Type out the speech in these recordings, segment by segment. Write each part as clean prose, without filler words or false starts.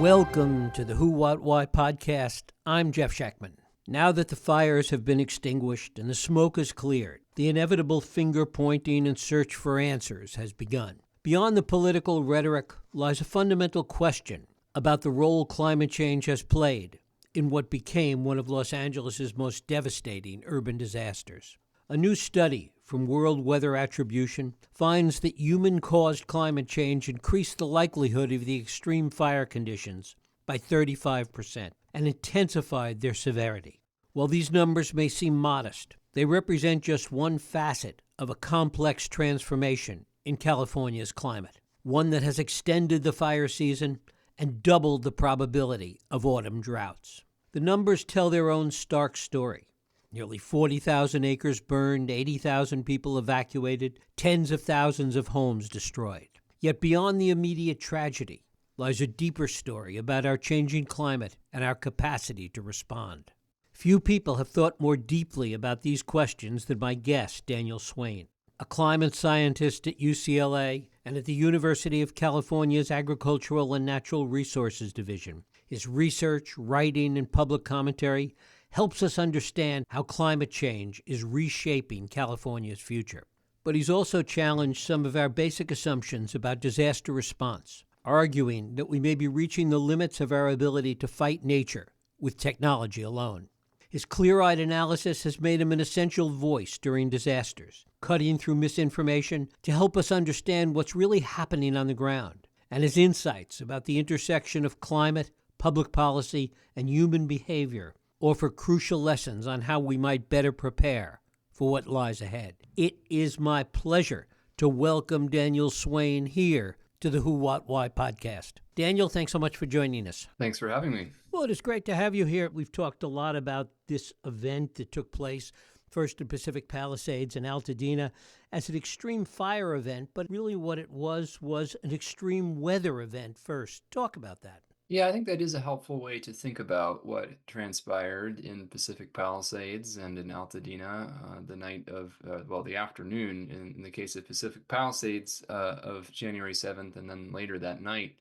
Welcome to the Who, What, Why podcast. I'm Jeff Schechtman. Now that the fires have been extinguished and the smoke is cleared, the inevitable finger-pointing and search for answers has begun. Beyond the political rhetoric lies a fundamental question about the role climate change has played in what became one of Los Angeles' most devastating urban disasters. A new study from World Weather Attribution finds that human-caused climate change increased the likelihood of the extreme fire conditions by 35% and intensified their severity. While these numbers may seem modest, they represent just one facet of a complex transformation in California's climate, one that has extended the fire season and doubled the probability of autumn droughts. The numbers tell their own stark story. Nearly 40,000 acres burned, 80,000 people evacuated, tens of thousands of homes destroyed. Yet beyond the immediate tragedy lies a deeper story about our changing climate and our capacity to respond. Few people have thought more deeply about these questions than my guest, Daniel Swain, a climate scientist at UCLA and at the University of California's Agricultural and Natural Resources Division. His research, writing, and public commentary helps us understand how climate change is reshaping California's future. But he's also challenged some of our basic assumptions about disaster response, arguing that we may be reaching the limits of our ability to fight nature with technology alone. His clear-eyed analysis has made him an essential voice during disasters, cutting through misinformation to help us understand what's really happening on the ground. And his insights about the intersection of climate, public policy, and human behavior offer crucial lessons on how we might better prepare for what lies ahead. It is my pleasure to welcome Daniel Swain here to the Who, What, Why podcast. Daniel, thanks so much for joining us. Thanks for having me. Well, it is great to have you here. We've talked a lot about this event that took place first in Pacific Palisades and Altadena as an extreme fire event, but really what it was an extreme weather event first. Talk about that. Yeah, I think that is a helpful way to think about what transpired in Pacific Palisades and in Altadena the night of, the afternoon in the case of Pacific Palisades of January 7th, and then later that night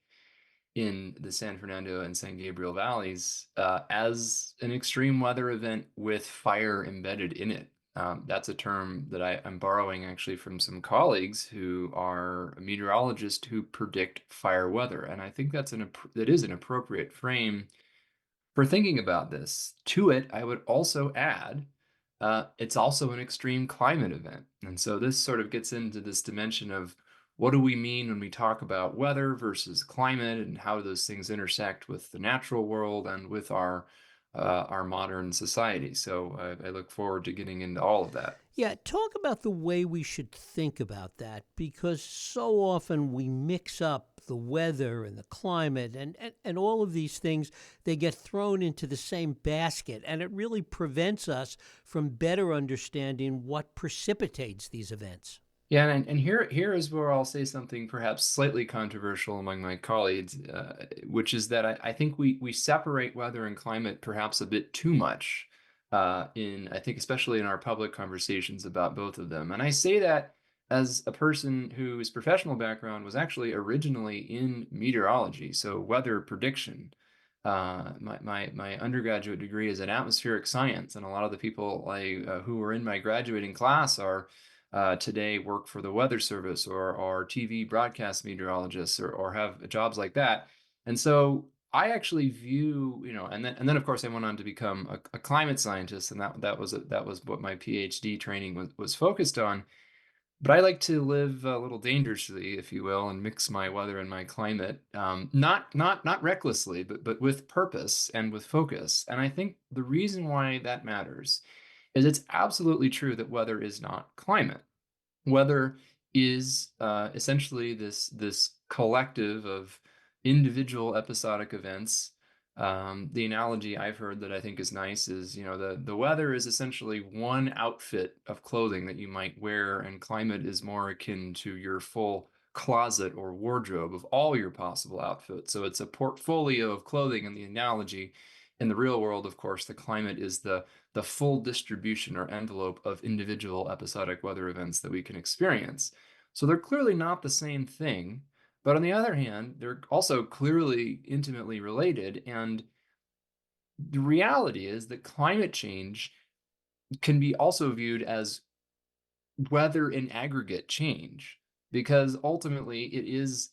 in the San Fernando and San Gabriel valleys as an extreme weather event with fire embedded in it. That's a term that I'm borrowing actually from some colleagues who are meteorologists who predict fire weather. And I think that is an appropriate frame for thinking about this. To it, I would also add, it's also an extreme climate event. And so this sort of gets into this dimension of what do we mean when we talk about weather versus climate and how those things intersect with the natural world and with our modern society. So I look forward to getting into all of that. Yeah, talk about the way we should think about that, because so often we mix up the weather and the climate and all of these things. They get thrown into the same basket, and it really prevents us from better understanding what precipitates these events. Yeah, and here is where I'll say something perhaps slightly controversial among my colleagues, which is that I think we separate weather and climate perhaps a bit too much I think especially in our public conversations about both of them. And I say that as a person whose professional background was actually originally in meteorology, so weather prediction. My undergraduate degree is in atmospheric science, and a lot of the people who were in my graduating class are today work for the Weather Service or are TV broadcast meteorologists or have jobs like that. And so I actually view, and then of course I went on to become a climate scientist, and that was what my PhD training was focused on. But I like to live a little dangerously, if you will, and mix my weather and my climate, not recklessly, but with purpose and with focus. And I think the reason why that matters is it's absolutely true that weather is not climate. Weather is essentially this collective of individual episodic events. The analogy I've heard that I think is nice is, the weather is essentially one outfit of clothing that you might wear, and climate is more akin to your full closet or wardrobe of all your possible outfits. So it's a portfolio of clothing in the analogy. In the real world, of course, the climate is the full distribution or envelope of individual episodic weather events that we can experience. So they're clearly not the same thing. But on the other hand, they're also clearly intimately related. And the reality is that climate change can be also viewed as weather in aggregate change, because ultimately it is,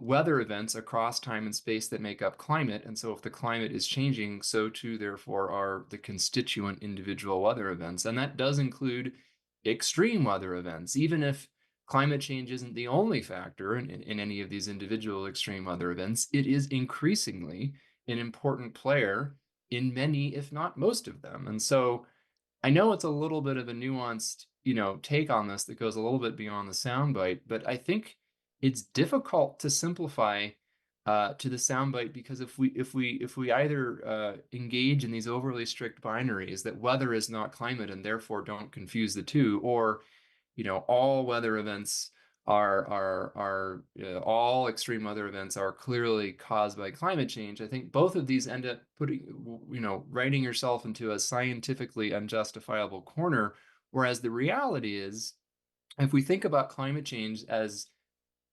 weather events across time and space that make up climate. And so if the climate is changing, so too therefore are the constituent individual weather events. And that does include extreme weather events, even if climate change isn't the only factor in any of these individual extreme weather events. It is increasingly an important player in many, if not most of them. And so I know it's a little bit of a nuanced, take on this that goes a little bit beyond the soundbite, but I think it's difficult to simplify to the soundbite, because if we either engage in these overly strict binaries that weather is not climate and therefore don't confuse the two, or all weather events are all extreme weather events are clearly caused by climate change. I think both of these end up putting, writing yourself into a scientifically unjustifiable corner. Whereas the reality is, if we think about climate change as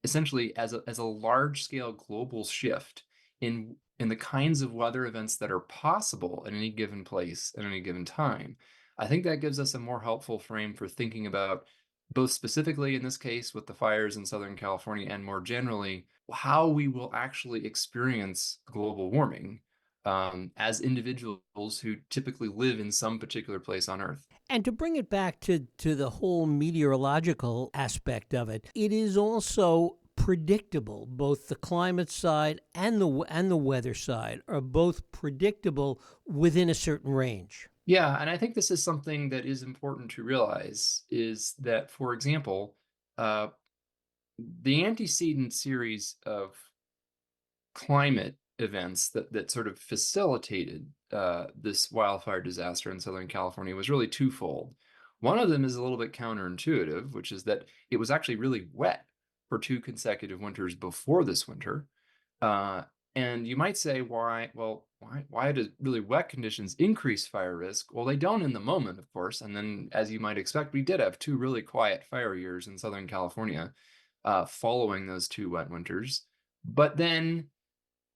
essentially as a large scale global shift in the kinds of weather events that are possible at any given place at any given time, I think that gives us a more helpful frame for thinking about, both specifically in this case with the fires in Southern California and more generally, how we will actually experience global warming as individuals who typically live in some particular place on Earth. And to bring it back to the whole meteorological aspect of it, it is also predictable. Both the climate side and the weather side are both predictable within a certain range. Yeah, and I think this is something that is important to realize, is that, for example, uh, the antecedent series of climate events that sort of facilitated this wildfire disaster in Southern California was really twofold. One of them is a little bit counterintuitive, which is that it was actually really wet for two consecutive winters before this winter. Uh, and you might say, why? Well, why do really wet conditions increase fire risk? Well, they don't in the moment, of course. And then, as you might expect, we did have two really quiet fire years in Southern California following those two wet winters. But then,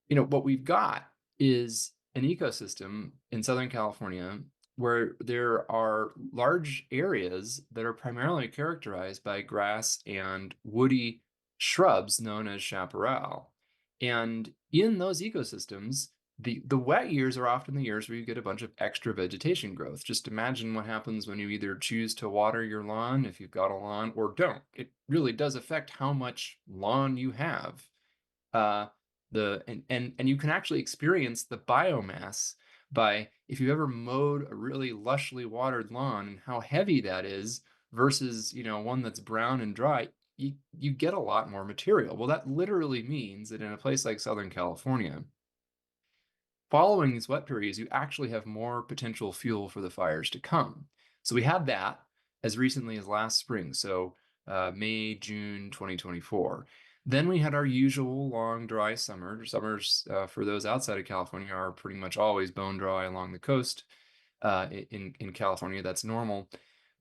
what we've got is an ecosystem in Southern California where there are large areas that are primarily characterized by grass and woody shrubs known as chaparral. And in those ecosystems, the wet years are often the years where you get a bunch of extra vegetation growth. Just imagine what happens when you either choose to water your lawn, if you've got a lawn, or don't. It really does affect how much lawn you have. uh, and you can actually experience the biomass by, if you've ever mowed a really lushly watered lawn and how heavy that is versus one that's brown and dry, you get a lot more material. Well, that literally means that in a place like Southern California, following these wet periods, you actually have more potential fuel for the fires to come. So we had that as recently as last spring, so May, June 2024. Then we had our usual long, dry summer. Summers for those outside of California are pretty much always bone dry along the coast. In California, that's normal.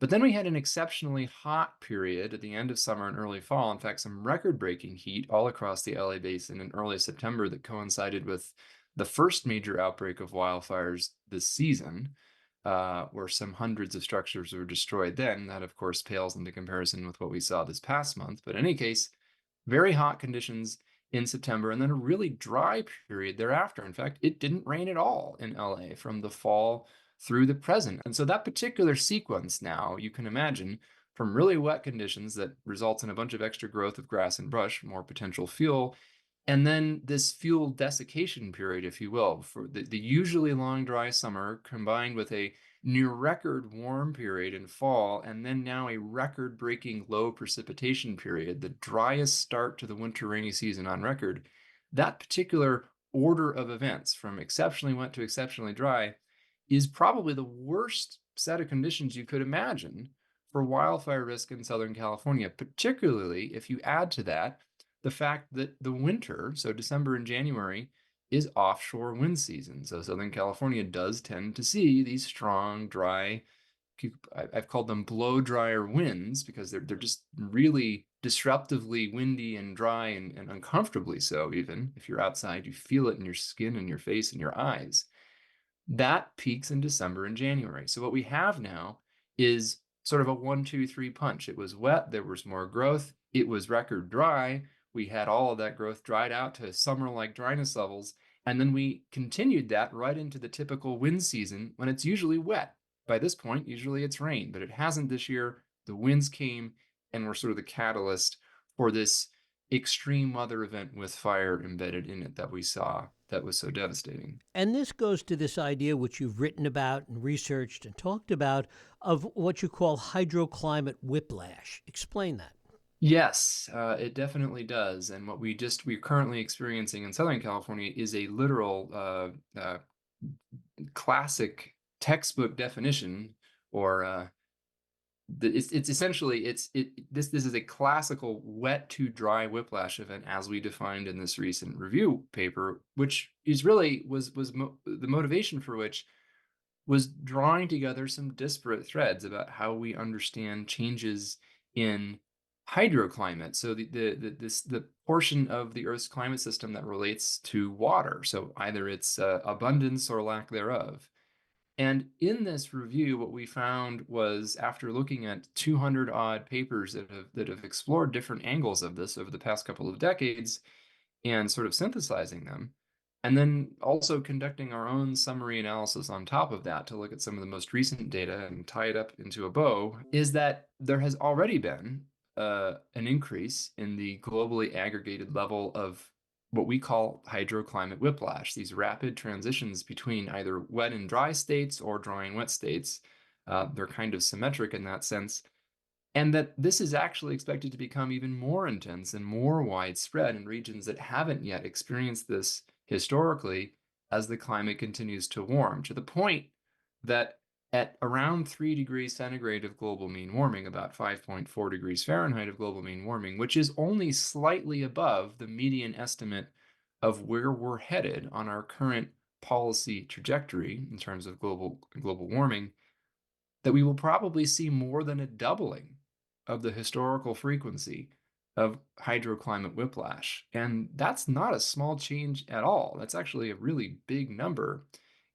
But then we had an exceptionally hot period at the end of summer and early fall. In fact, some record-breaking heat all across the LA basin in early September that coincided with the first major outbreak of wildfires this season, where some hundreds of structures were destroyed then. That, of course, pales into comparison with what we saw this past month. But in any case, very hot conditions in September, and then a really dry period thereafter. In fact, it didn't rain at all in LA from the fall through the present. And so that particular sequence now, you can imagine, from really wet conditions that results in a bunch of extra growth of grass and brush, more potential fuel, and then this fuel desiccation period, if you will, for the usually long dry summer combined with a near record warm period in fall, and then now a record breaking low precipitation period, the driest start to the winter rainy season on record. That particular order of events, from exceptionally wet to exceptionally dry, is probably the worst set of conditions you could imagine for wildfire risk in Southern California, particularly if you add to that the fact that the winter, so December and January, is offshore wind season. So Southern California does tend to see these strong, dry I've called them blow dryer winds because they're just really disruptively windy and dry and uncomfortably so. Even if you're outside, you feel it in your skin and your face and your eyes. That peaks in December and January. So what we have now is sort of a 1, 2, 3 punch. It was wet, there was more growth, it was record dry. We had all of that growth dried out to summer-like dryness levels, and then we continued that right into the typical wind season when it's usually wet. By this point, usually it's rain, but it hasn't this year. The winds came and were sort of the catalyst for this extreme weather event with fire embedded in it that we saw that was so devastating. And this goes to this idea, which you've written about and researched and talked about, of what you call hydroclimate whiplash. Explain that. Yes, it definitely does. And what we're currently experiencing in Southern California is a literal classic textbook definition, or it's essentially this is a classical wet to dry whiplash event as we defined in this recent review paper, which is really the motivation for which was drawing together some disparate threads about how we understand changes in hydroclimate. So the portion of the Earth's climate system that relates to water. So either its abundance or lack thereof. And in this review, what we found was, after looking at 200 odd papers that have explored different angles of this over the past couple of decades, and sort of synthesizing them, and then also conducting our own summary analysis on top of that to look at some of the most recent data and tie it up into a bow, is that there has already been an increase in the globally aggregated level of what we call hydroclimate whiplash, these rapid transitions between either wet and dry states or dry and wet states. They're kind of symmetric in that sense, and that this is actually expected to become even more intense and more widespread in regions that haven't yet experienced this historically, as the climate continues to warm, to the point that at around 3 degrees centigrade of global mean warming, about 5.4 degrees Fahrenheit of global mean warming, which is only slightly above the median estimate of where we're headed on our current policy trajectory in terms of global warming, that we will probably see more than a doubling of the historical frequency of hydroclimate whiplash. And that's not a small change at all. That's actually a really big number,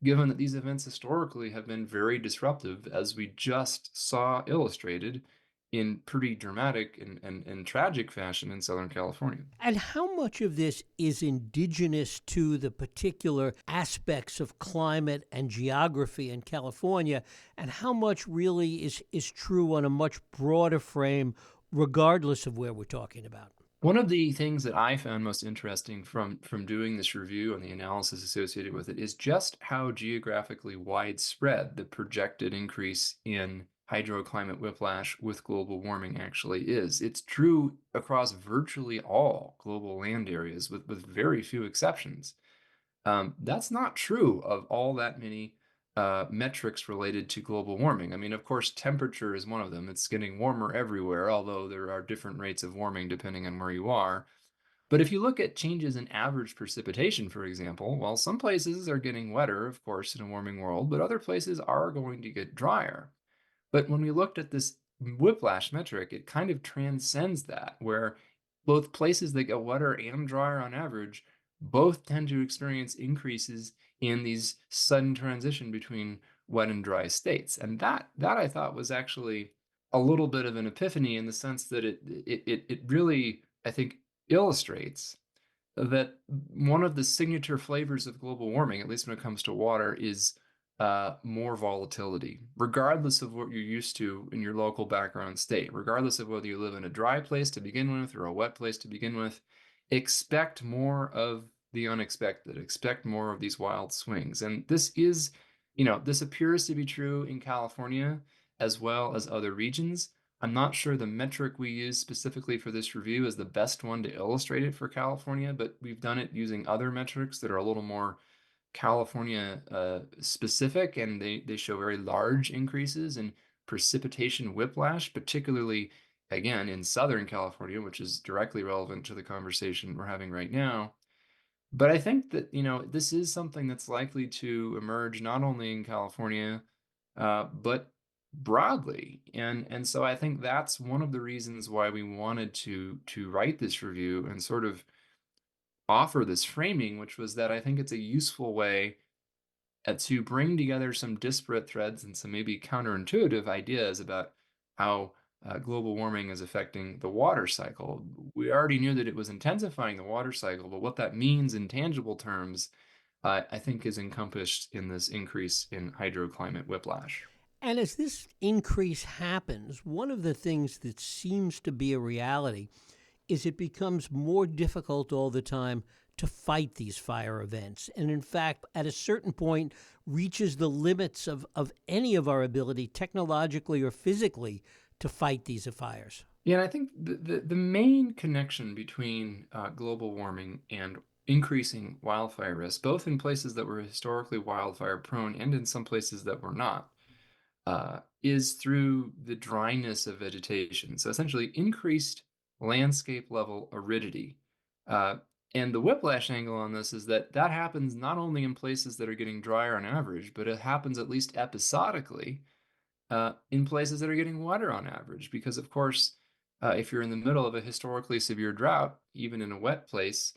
given that these events historically have been very disruptive, as we just saw illustrated in pretty dramatic and tragic fashion in Southern California. And how much of this is indigenous to the particular aspects of climate and geography in California, and how much really is true on a much broader frame, regardless of where we're talking about? One of the things that I found most interesting from doing this review and the analysis associated with it is just how geographically widespread the projected increase in hydroclimate whiplash with global warming actually is. It's true across virtually all global land areas, with very few exceptions. That's not true of all that many metrics related to global warming. I mean, of course, temperature is one of them. It's getting warmer everywhere, although there are different rates of warming depending on where you are. But if you look at changes in average precipitation, for example, well, some places are getting wetter, of course, in a warming world, but other places are going to get drier. But when we looked at this whiplash metric, it kind of transcends that, where both places that get wetter and drier on average both tend to experience increases in these sudden transition between wet and dry states. And that I thought was actually a little bit of an epiphany, in the sense that it really, I think, illustrates that one of the signature flavors of global warming, at least when it comes to water, is more volatility, regardless of what you're used to in your local background state, regardless of whether you live in a dry place to begin with or a wet place to begin with. Expect more of the unexpected, expect more of these wild swings. And this appears to be true in California as well as other regions. I'm not sure the metric we use specifically for this review is the best one to illustrate it for California, but we've done it using other metrics that are a little more California specific, and they show very large increases in precipitation whiplash, particularly, again, in Southern California, which is directly relevant to the conversation we're having right now. But I think that, this is something that's likely to emerge not only in California, but broadly. And so I think that's one of the reasons why we wanted to write this review and sort of offer this framing, which was that I think it's a useful way to bring together some disparate threads and some maybe counterintuitive ideas about how global warming is affecting the water cycle. We already knew that it was intensifying the water cycle, but what that means in tangible terms, I think, is encompassed in this increase in hydroclimate whiplash. And as this increase happens, one of the things that seems to be a reality is it becomes more difficult all the time to fight these fire events. And in fact, at a certain point, reaches the limits of any of our ability, technologically or physically, to fight these fires. Yeah, and I think the main connection between global warming and increasing wildfire risk, both in places that were historically wildfire prone and in some places that were not, is through the dryness of vegetation. So essentially, increased landscape level aridity. Uh, and the whiplash angle on this is that that happens not only in places that are getting drier on average, but it happens at least episodically in places that are getting wetter on average. Because, of course, if you're in the middle of a historically severe drought, even in a wet place,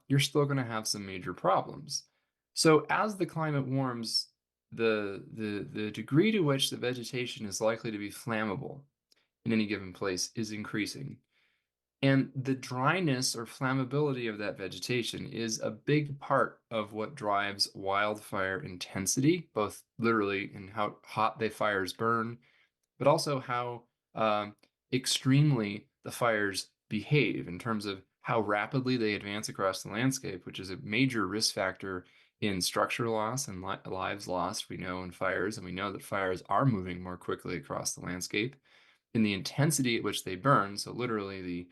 you're still going to have some major problems. So as the climate warms, the degree to which the vegetation is likely to be flammable in any given place is increasing. And the dryness or flammability of that vegetation is a big part of what drives wildfire intensity, both literally in how hot the fires burn, but also how extremely the fires behave in terms of how rapidly they advance across the landscape, which is a major risk factor in structure loss and lives lost. We know in fires, and we know that fires are moving more quickly across the landscape in the intensity at which they burn. So literally the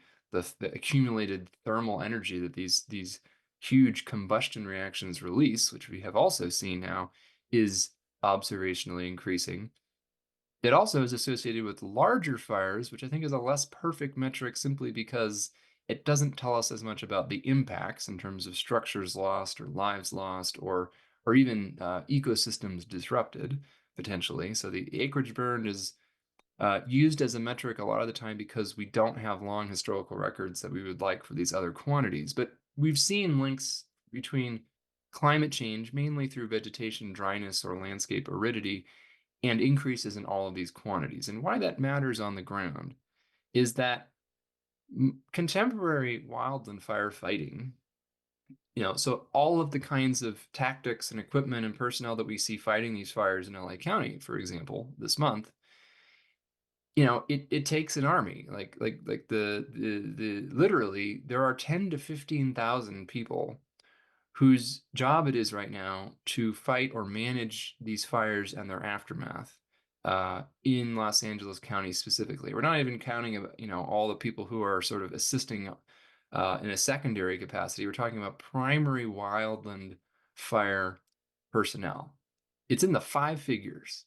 accumulated thermal energy that these huge combustion reactions release, which we have also seen now, is observationally increasing. It also is associated with larger fires, which I think is a less perfect metric simply because it doesn't tell us as much about the impacts in terms of structures lost or lives lost or even ecosystems disrupted potentially. So the acreage burned is used as a metric a lot of the time because we don't have long historical records that we would like for these other quantities. But we've seen links between climate change, mainly through vegetation dryness or landscape aridity, and increases in all of these quantities. And why that matters on the ground is that contemporary wildland firefighting, so all of the kinds of tactics and equipment and personnel that we see fighting these fires in LA County, for example, this month, it takes an army. Like the literally there are 10 to 15,000 people whose job it is right now to fight or manage these fires and their aftermath in Los Angeles County specifically. We're not even counting all the people who are sort of assisting in a secondary capacity. We're talking about primary wildland fire personnel. It's in the five figures.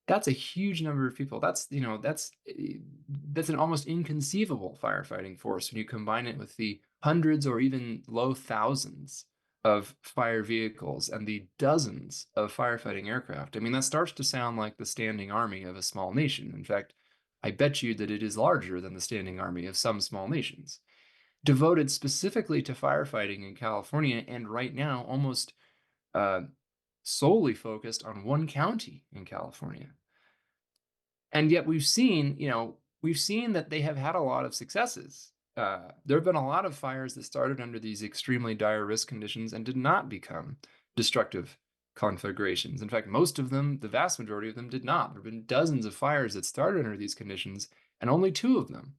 That's a huge number of people. That's an almost inconceivable firefighting force when you combine it with the hundreds or even low thousands of fire vehicles and the dozens of firefighting aircraft. I mean, that starts to sound like the standing army of a small nation. In fact, I bet you that it is larger than the standing army of some small nations, devoted specifically to firefighting in California, and right now almost uh, solely focused on one county in California. And yet we've seen that they have had a lot of successes. There have been a lot of fires that started under these extremely dire risk conditions and did not become destructive conflagrations. In fact, most of them, the vast majority of them, did not. There have been dozens of fires that started under these conditions, and only two of them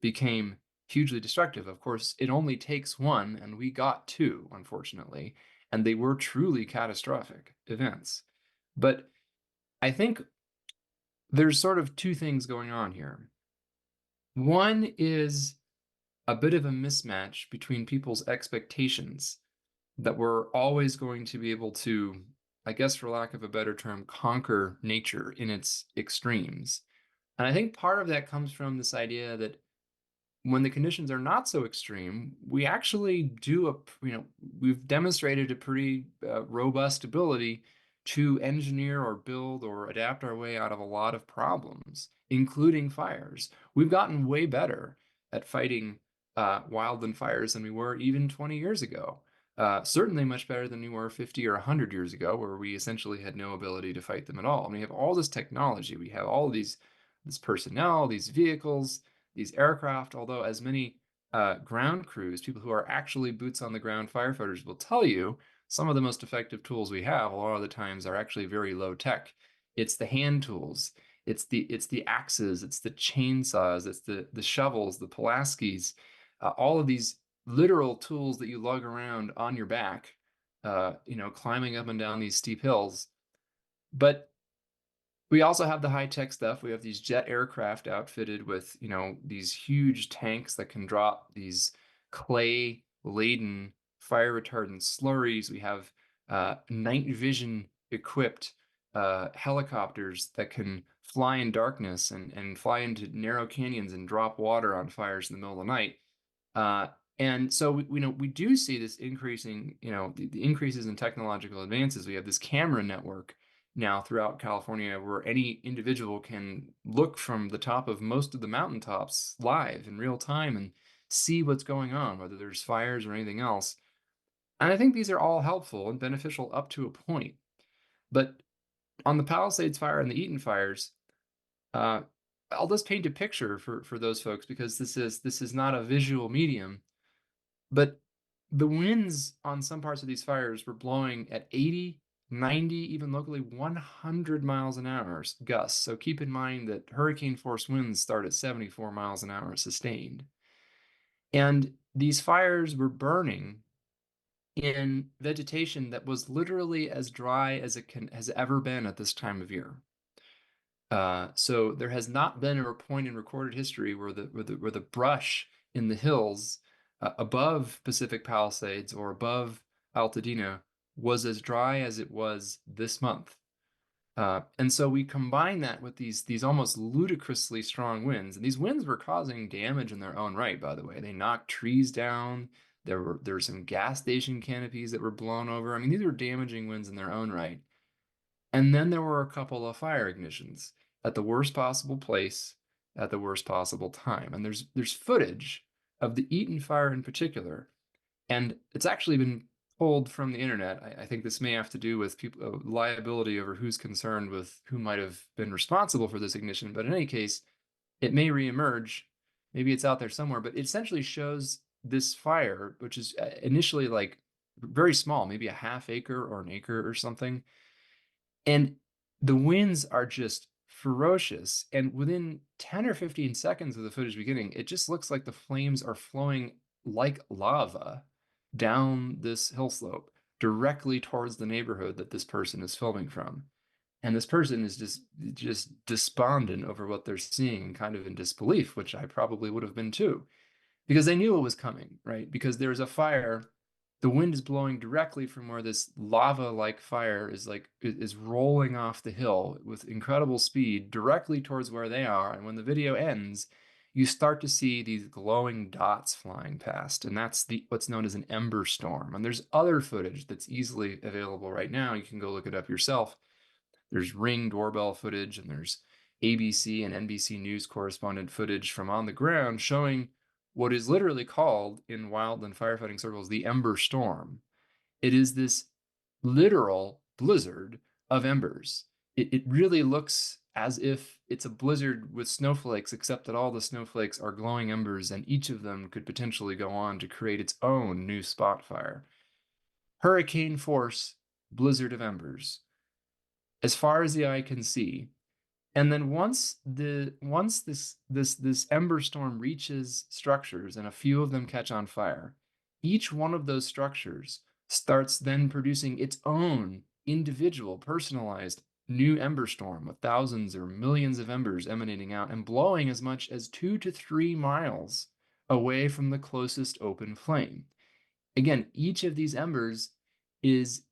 became hugely destructive. Of course, it only takes one, and we got two, unfortunately, and they were truly catastrophic events. But I think there's sort of two things going on here. One is a bit of a mismatch between people's expectations that we're always going to be able to, I guess, for lack of a better term, conquer nature in its extremes. And I think part of that comes from this idea that when the conditions are not so extreme, we actually we've demonstrated a pretty robust ability to engineer or build or adapt our way out of a lot of problems, including fires. We've gotten way better at fighting wildland fires than we were even 20 years ago. Certainly much better than we were 50 or 100 years ago, where we essentially had no ability to fight them at all. And we have all this technology. We have all this personnel, these vehicles, these aircraft, although as many ground crews, people who are actually boots on the ground firefighters will tell you, some of the most effective tools we have a lot of the times are actually very low tech. It's the hand tools, it's the axes, it's the chainsaws, it's the shovels, the Pulaskis, all of these literal tools that you lug around on your back, climbing up and down these steep hills. But we also have the high-tech stuff. We have these jet aircraft outfitted with, these huge tanks that can drop these clay-laden fire retardant slurries. We have night vision equipped helicopters that can fly in darkness and fly into narrow canyons and drop water on fires in the middle of the night. And so we do see this increasing, the increases in technological advances. We have this camera network now throughout California where any individual can look from the top of most of the mountaintops live in real time and see what's going on, whether there's fires or anything else. And I think these are all helpful and beneficial up to a point. But on the Palisades fire and the Eaton fires, I'll just paint a picture for those folks, because this is not a visual medium. But the winds on some parts of these fires were blowing at 80, 90, even locally 100 miles an hour gusts. So keep in mind that hurricane force winds start at 74 miles an hour sustained. And these fires were burning in vegetation that was literally as dry as it has ever been at this time of year. So there has not been a point in recorded history where the brush in the hills above Pacific Palisades or above Altadena was as dry as it was this month. And so we combine that with these almost ludicrously strong winds. And these winds were causing damage in their own right, by the way. They knocked trees down. There were some gas station canopies that were blown over. I mean, these were damaging winds in their own right. And then there were a couple of fire ignitions at the worst possible place at the worst possible time. And there's footage of the Eaton fire in particular, and it's actually been pulled from the internet. I think this may have to do with people liability over who's concerned with who might have been responsible for this ignition. But in any case, it may reemerge. Maybe it's out there somewhere, but it essentially shows this fire, which is initially like very small, maybe a half acre or an acre or something. And the winds are just ferocious. And within 10 or 15 seconds of the footage beginning, it just looks like the flames are flowing like lava down this hill slope directly towards the neighborhood that this person is filming from. And this person is just despondent over what they're seeing and kind of in disbelief, which I probably would have been too, because they knew it was coming, right? Because there's a fire, the wind is blowing directly from where this lava-like fire is rolling off the hill with incredible speed directly towards where they are. And when the video ends, you start to see these glowing dots flying past, and that's what's known as an ember storm. And there's other footage that's easily available right now. You can go look it up yourself. There's Ring doorbell footage, and there's ABC and NBC News correspondent footage from on the ground showing what is literally called in wildland firefighting circles the ember storm. It is this literal blizzard of embers. It really looks as if it's a blizzard with snowflakes, except that all the snowflakes are glowing embers, and each of them could potentially go on to create its own new spot fire. Hurricane force blizzard of embers, as far as the eye can see. And then once this ember storm reaches structures and a few of them catch on fire, each one of those structures starts then producing its own individual, personalized new ember storm with thousands or millions of embers emanating out and blowing as much as 2 to 3 miles away from the closest open flame. Again, each of these embers is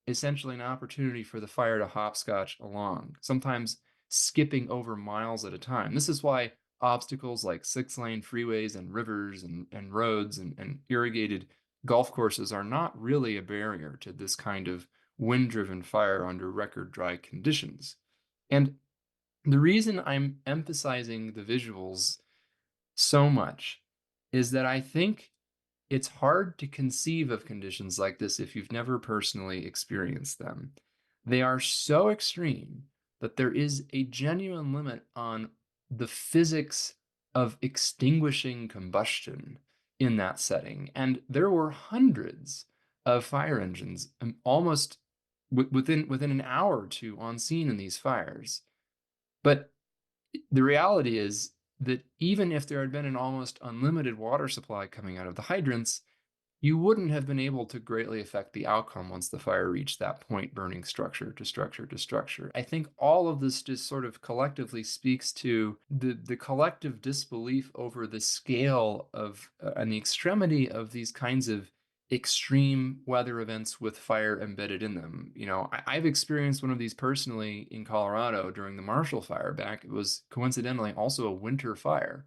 essentially an opportunity for the fire to hopscotch along, sometimes skipping over miles at a time. This is why obstacles like 6-lane freeways and rivers and roads and irrigated golf courses are not really a barrier to this kind of wind-driven fire under record dry conditions. And the reason I'm emphasizing the visuals so much is that I think it's hard to conceive of conditions like this if you've never personally experienced them. They are so extreme that there is a genuine limit on the physics of extinguishing combustion in that setting. And there were hundreds of fire engines almost within an hour or two on scene in these fires. But the reality is that even if there had been an almost unlimited water supply coming out of the hydrants, you wouldn't have been able to greatly affect the outcome once the fire reached that point, burning structure to structure to structure. I think all of this just sort of collectively speaks to the collective disbelief over the scale of and the extremity of these kinds of extreme weather events with fire embedded in them. I've experienced one of these personally in Colorado during the Marshall Fire back. It was coincidentally also a winter fire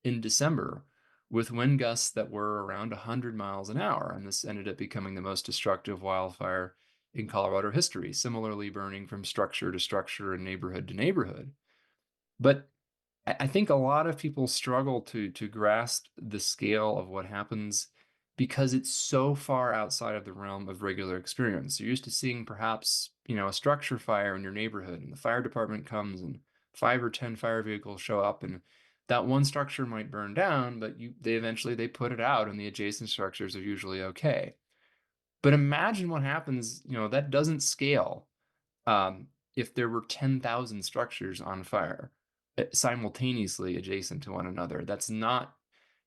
in December with wind gusts that were around 100 miles an hour. And this ended up becoming the most destructive wildfire in Colorado history, similarly burning from structure to structure and neighborhood to neighborhood. But I think a lot of people struggle to grasp the scale of what happens because it's so far outside of the realm of regular experience. You're used to seeing perhaps, a structure fire in your neighborhood, and the fire department comes and 5 or 10 fire vehicles show up, and that one structure might burn down, but they put it out, and the adjacent structures are usually okay. But imagine what happens, that doesn't scale if there were 10,000 structures on fire simultaneously adjacent to one another. That's not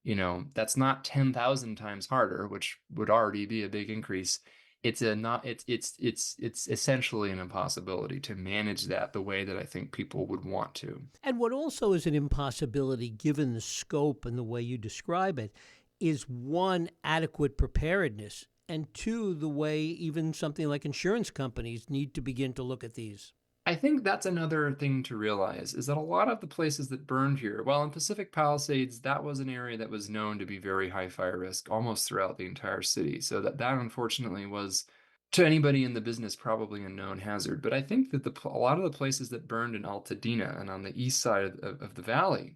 10,000 times harder, which would already be a big increase. It's essentially an impossibility to manage that the way that I think people would want to. And what also is an impossibility, given the scope and the way you describe it, is one, adequate preparedness, and two, the way even something like insurance companies need to begin to look at these. I think that's another thing to realize is that a lot of the places that burned here, well, in Pacific Palisades, that was an area that was known to be very high fire risk almost throughout the entire city. So that unfortunately was, to anybody in the business, probably a known hazard. But I think that a lot of the places that burned in Altadena and on the east side of the valley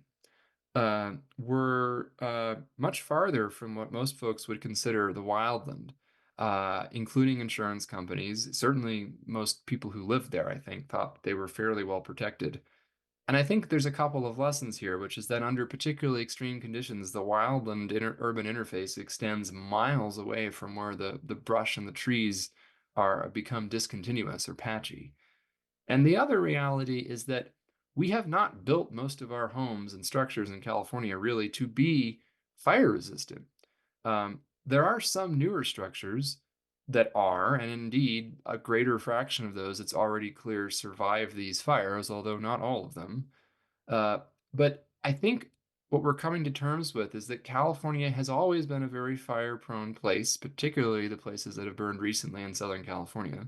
were much farther from what most folks would consider the wildland, including insurance companies. Certainly, most people who lived there, I think, thought they were fairly well protected. And I think there's a couple of lessons here, which is that under particularly extreme conditions, the wildland urban interface extends miles away from where the brush and the trees are become discontinuous or patchy. And the other reality is that we have not built most of our homes and structures in California really to be fire resistant. There are some newer structures that are, and indeed a greater fraction of those, it's already clear, survive these fires, although not all of them. Uh, but I think what we're coming to terms with is that California has always been a very fire prone place, particularly the places that have burned recently in Southern California.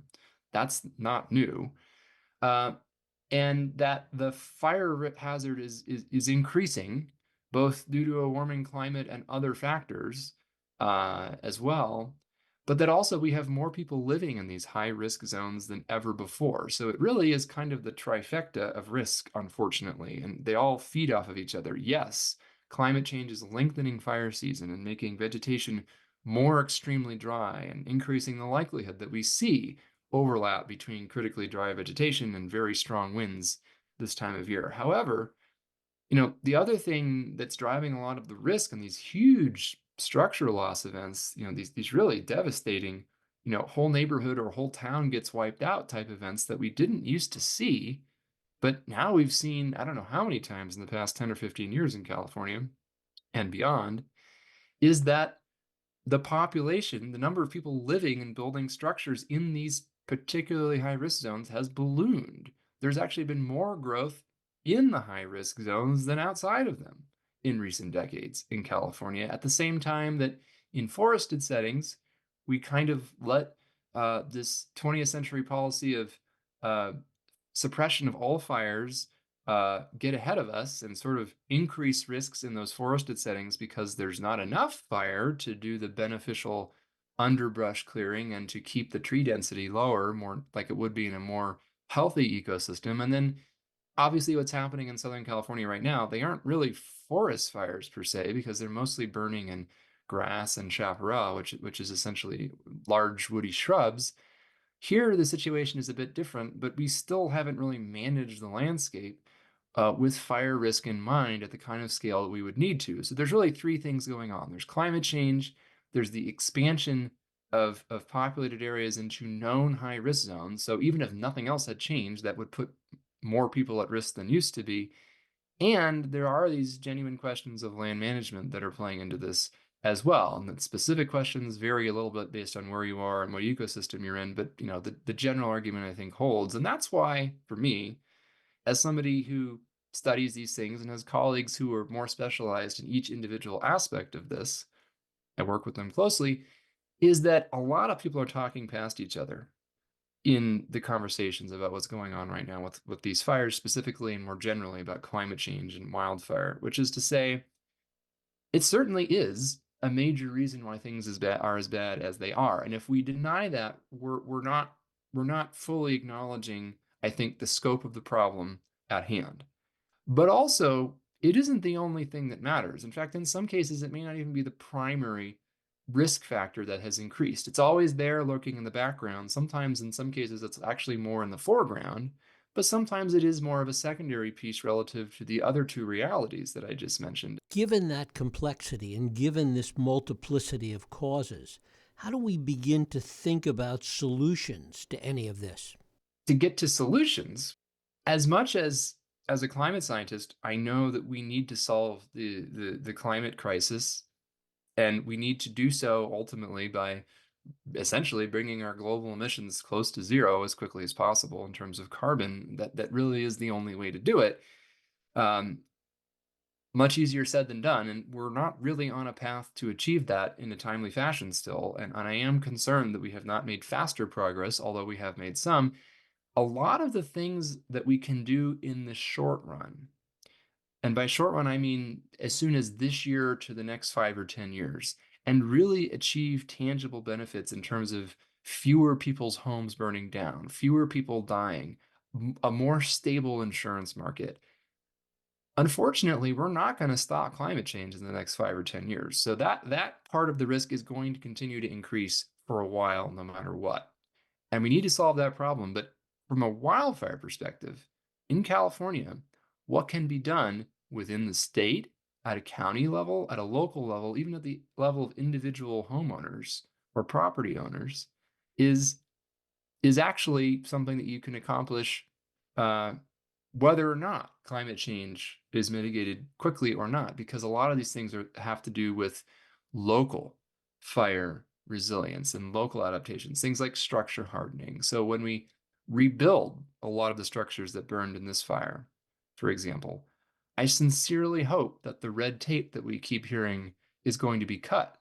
That's not new. Uh, and that the fire hazard is increasing, both due to a warming climate and other factors as well. But that also we have more people living in these high risk zones than ever before. So it really is kind of the trifecta of risk, unfortunately, and they all feed off of each other. Yes, climate change is lengthening fire season and making vegetation more extremely dry and increasing the likelihood that we see overlap between critically dry vegetation and very strong winds this time of year. However, the other thing that's driving a lot of the risk in these huge structure loss events, these really devastating, whole neighborhood or whole town gets wiped out type events that we didn't used to see, but now we've seen, I don't know how many times in the past 10 or 15 years in California and beyond, is that the population, the number of people living and building structures in these particularly high risk zones has ballooned. There's actually been more growth in the high risk zones than outside of them in recent decades in California. At the same time that in forested settings, we kind of let this 20th century policy of uh, suppression of all fires get ahead of us and sort of increase risks in those forested settings because there's not enough fire to do the beneficial underbrush clearing and to keep the tree density lower, more like it would be in a more healthy ecosystem. And then obviously what's happening in Southern California right now, they aren't really forest fires per se, because they're mostly burning in grass and chaparral, which is essentially large woody shrubs. Here, the situation is a bit different, but we still haven't really managed the landscape with fire risk in mind at the kind of scale that we would need to. So there's really three things going on. There's climate change, there's the expansion of populated areas into known high risk zones. So even if nothing else had changed, that would put more people at risk than used to be. And there are these genuine questions of land management that are playing into this as well. And the specific questions vary a little bit based on where you are and what ecosystem you're in. But the general argument I think holds. And that's why, for me, as somebody who studies these things and has colleagues who are more specialized in each individual aspect of this, I work with them closely, is that a lot of people are talking past each other in the conversations about what's going on right now with these fires specifically, and more generally about climate change and wildfire, which is to say, it certainly is a major reason why things are as bad as they are. And if we deny that, we're not fully acknowledging, I think, the scope of the problem at hand. But also, it isn't the only thing that matters. In fact, in some cases, it may not even be the primary risk factor that has increased. It's always there lurking in the background. Sometimes, in some cases, it's actually more in the foreground, but sometimes it is more of a secondary piece relative to the other two realities that I just mentioned. Given that complexity and given this multiplicity of causes, how do we begin to think about solutions to any of this? To get to solutions, as much as a climate scientist, I know that we need to solve the climate crisis, and we need to do so ultimately by essentially bringing our global emissions close to zero as quickly as possible in terms of carbon. That really is the only way to do it. Um, Much easier said than done, and we're not really on a path to achieve that in a timely fashion still. And I am concerned that we have not made faster progress, although we have made some. A lot of the things that we can do in the short run, and by short run, I mean as soon as this year to the next 5 or 10 years, and really achieve tangible benefits in terms of fewer people's homes burning down, fewer people dying, a more stable insurance market. Unfortunately, we're not going to stop climate change in the next 5 or 10 years. So that part of the risk is going to continue to increase for a while, no matter what. And we need to solve that problem. But from a wildfire perspective, in California, what can be done within the state, at a county level, at a local level, even at the level of individual homeowners or property owners, is is actually something that you can accomplish, uh, whether or not climate change is mitigated quickly or not, because a lot of these things have to do with local fire resilience and local adaptations, things like structure hardening. So when we rebuild a lot of the structures that burned in this fire, for example, I sincerely hope that the red tape that we keep hearing is going to be cut,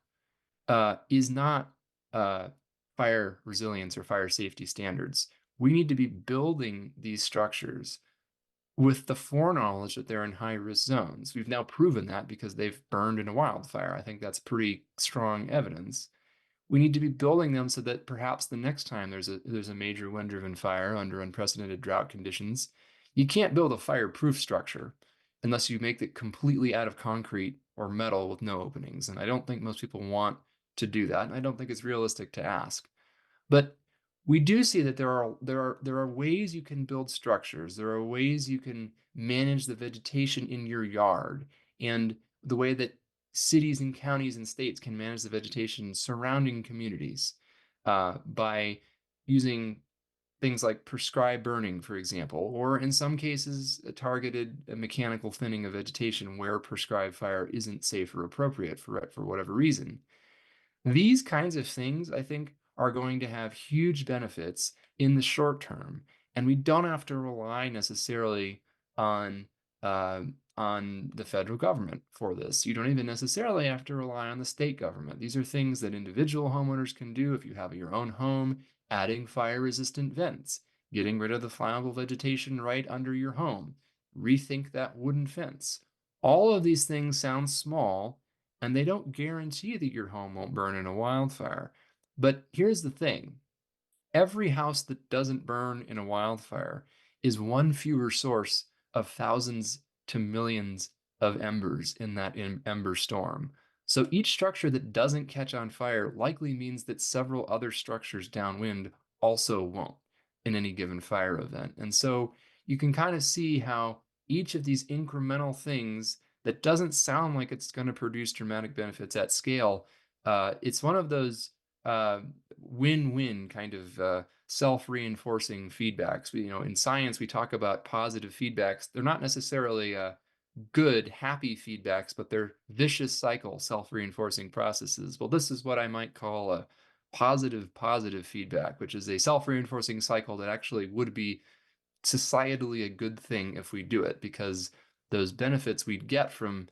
is not uh, fire resilience or fire safety standards. We need to be building these structures with the foreknowledge that they're in high risk zones. We've now proven that because they've burned in a wildfire. I think that's pretty strong evidence. We need to be building them so that perhaps the next time there's a major wind-driven fire under unprecedented drought conditions, you can't build a fireproof structure unless you make it completely out of concrete or metal with no openings. And I don't think most people want to do that. And I don't think it's realistic to ask. But we do see that there are ways you can build structures. There are ways you can manage the vegetation in your yard, and the way that cities and counties and states can manage the vegetation surrounding communities, by using things like prescribed burning, for example, or in some cases, a targeted mechanical thinning of vegetation where prescribed fire isn't safe or appropriate for whatever reason. These kinds of things, I think, are going to have huge benefits in the short term, and we don't have to rely necessarily on on the federal government for this. You don't even necessarily have to rely on the state government. These are things that individual homeowners can do if you have your own home, adding fire-resistant vents, getting rid of the flammable vegetation right under your home, rethink that wooden fence. All of these things sound small, and they don't guarantee that your home won't burn in a wildfire. But here's the thing. Every house that doesn't burn in a wildfire is one fewer source of thousands to millions of embers in that ember storm. So each structure that doesn't catch on fire likely means that several other structures downwind also won't in any given fire event. And so you can kind of see how each of these incremental things that doesn't sound like it's going to produce dramatic benefits at scale, it's one of those uh, win-win kind of self-reinforcing feedbacks. In science, we talk about positive feedbacks. They're not necessarily good, happy feedbacks, but they're vicious cycle, self-reinforcing processes. Well, this is what I might call a positive feedback, which is a self-reinforcing cycle that actually would be societally a good thing if we do it, because those benefits we'd get from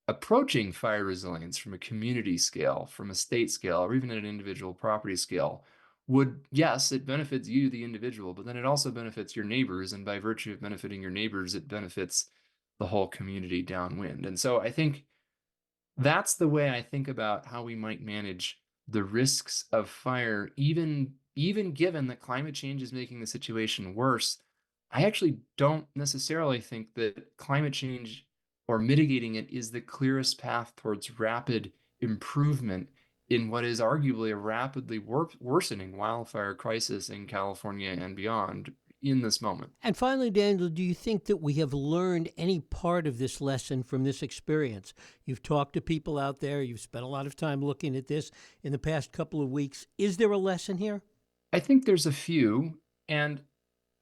approaching fire resilience from a community scale, from a state scale, or even at an individual property scale would, yes, it benefits you, the individual, but then it also benefits your neighbors. And by virtue of benefiting your neighbors, it benefits the whole community downwind. And so I think that's the way I think about how we might manage the risks of fire, even given that climate change is making the situation worse. I actually don't necessarily think that climate change or mitigating it is the clearest path towards rapid improvement in what is arguably a rapidly worsening wildfire crisis in California and beyond in this moment. And finally, Daniel, do you think that we have learned any part of this lesson from this experience? You've talked to people out there, you've spent a lot of time looking at this in the past couple of weeks. Is there a lesson here? I think there's a few, and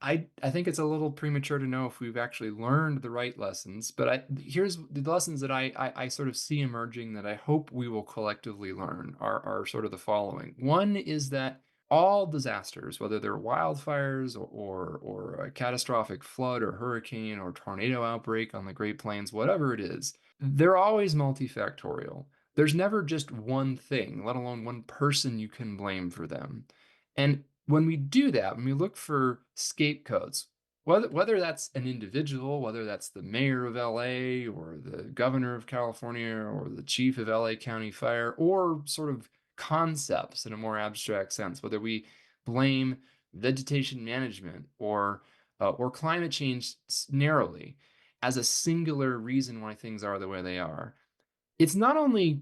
I think it's a little premature to know if we've actually learned the right lessons, but here's the lessons that I sort of see emerging that I hope we will collectively learn are sort of the following. One is that all disasters, whether they're wildfires or a catastrophic flood or hurricane or tornado outbreak on the Great Plains, whatever it is, they're always multifactorial. There's never just one thing, let alone one person you can blame for them. And when we do that, when we look for scapegoats, whether that's an individual, whether that's the mayor of LA or the governor of California or the chief of LA County Fire, or sort of concepts in a more abstract sense, whether we blame vegetation management or climate change narrowly as a singular reason why things are the way they are, it's not only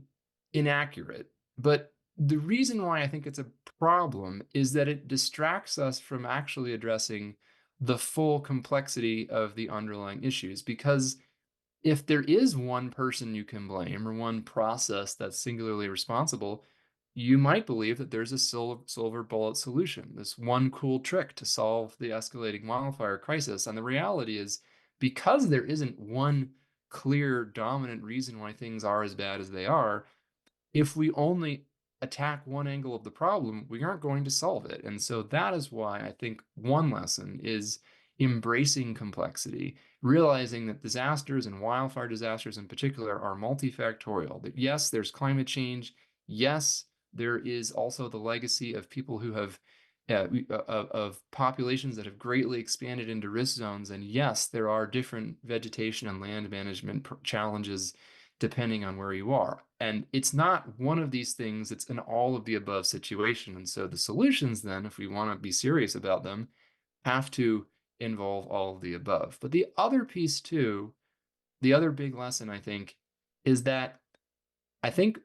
inaccurate, but the reason why I think it's a problem is that it distracts us from actually addressing the full complexity of the underlying issues. Because if there is one person you can blame or one process that's singularly responsible, you might believe that there's a silver bullet solution, this one cool trick to solve the escalating wildfire crisis. And the reality is, because there isn't one clear, dominant reason why things are as bad as they are, if we only attack one angle of the problem, we aren't going to solve it. And so that is why I think one lesson is embracing complexity, realizing that disasters and wildfire disasters in particular are multifactorial. That yes, there's climate change. Yes, there is also the legacy of people who have of populations that have greatly expanded into risk zones. And yes, there are different vegetation and land management challenges depending on where you are. And it's not one of these things, it's an all of the above situation. And so the solutions, then, if we want to be serious about them, have to involve all of the above. But the other piece, too, the other big lesson, I think, is that I think,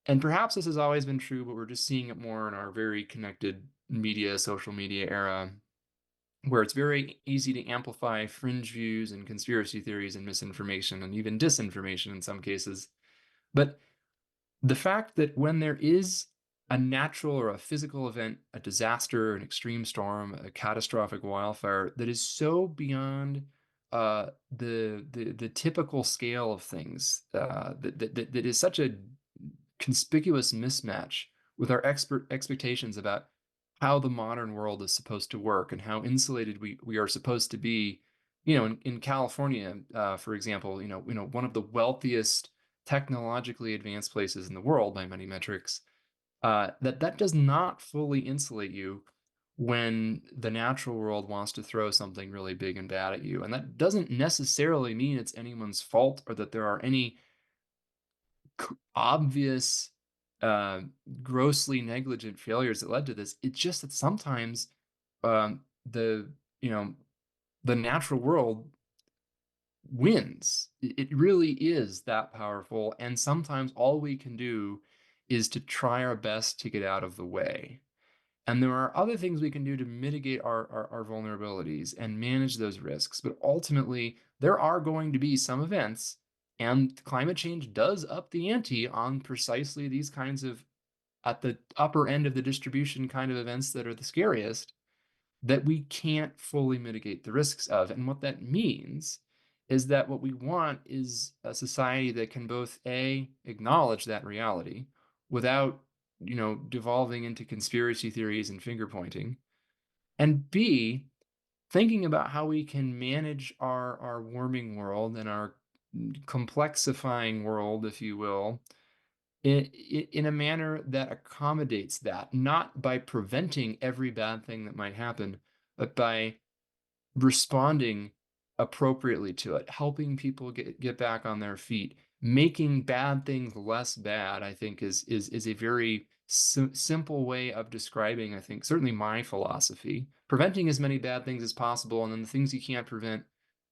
and perhaps this has always been true, but we're just seeing it more in our very connected media, social media era, where it's very easy to amplify fringe views and conspiracy theories and misinformation and even disinformation in some cases. But the fact that when there is a natural or a physical event, a disaster, an extreme storm, a catastrophic wildfire that is so beyond the typical scale of things, that is such a conspicuous mismatch with our expectations about how the modern world is supposed to work and how insulated we are supposed to be. In California, for example, one of the wealthiest, technologically advanced places in the world by many metrics, that does not fully insulate you when the natural world wants to throw something really big and bad at you. And that doesn't necessarily mean it's anyone's fault or that there are any obvious uh, grossly negligent failures that led to this. It's just that sometimes the you know the natural world wins. It really is that powerful, and sometimes all we can do is to try our best to get out of the way. And there are other things we can do to mitigate our vulnerabilities and manage those risks. But ultimately, there are going to be some events, and climate change does up the ante on precisely these kinds of, at the upper end of the distribution, kind of events that are the scariest, that we can't fully mitigate the risks of. And what that means is that what we want is a society that can both A, acknowledge that reality without, devolving into conspiracy theories and finger pointing, and B, thinking about how we can manage our warming world and our complexifying world, if you will, in a manner that accommodates that, not by preventing every bad thing that might happen, but by responding appropriately to it, helping people get back on their feet, making bad things less bad. I think is a very simple way of describing, I think, certainly my philosophy. Preventing as many bad things as possible, and then the things you can't prevent,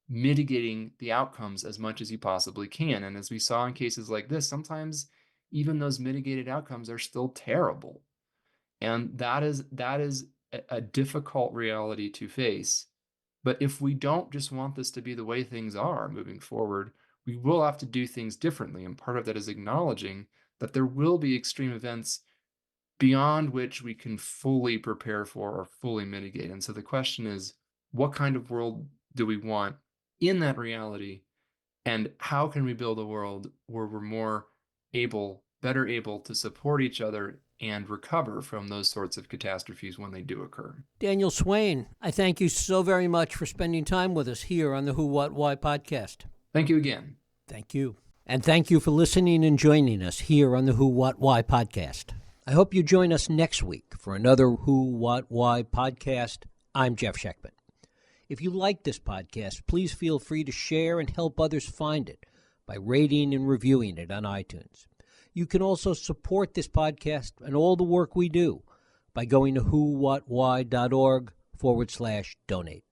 mitigating the outcomes as much as you possibly can. And as we saw in cases like this, sometimes even those mitigated outcomes are still terrible. And that is a difficult reality to face. But if we don't just want this to be the way things are moving forward, we will have to do things differently. And part of that is acknowledging that there will be extreme events beyond which we can fully prepare for or fully mitigate. And so the question is, what kind of world do we want in that reality? And how can we build a world where we're better able to support each other and recover from those sorts of catastrophes when they do occur? Daniel Swain, I thank you so very much for spending time with us here on the Who, What, Why podcast. Thank you again. Thank you. And thank you for listening and joining us here on the Who, What, Why podcast. I hope you join us next week for another Who, What, Why podcast. I'm Jeff Sheckman. If you like this podcast, please feel free to share and help others find it by rating and reviewing it on iTunes. You can also support this podcast and all the work we do by going to whowhatwhy.org/donate.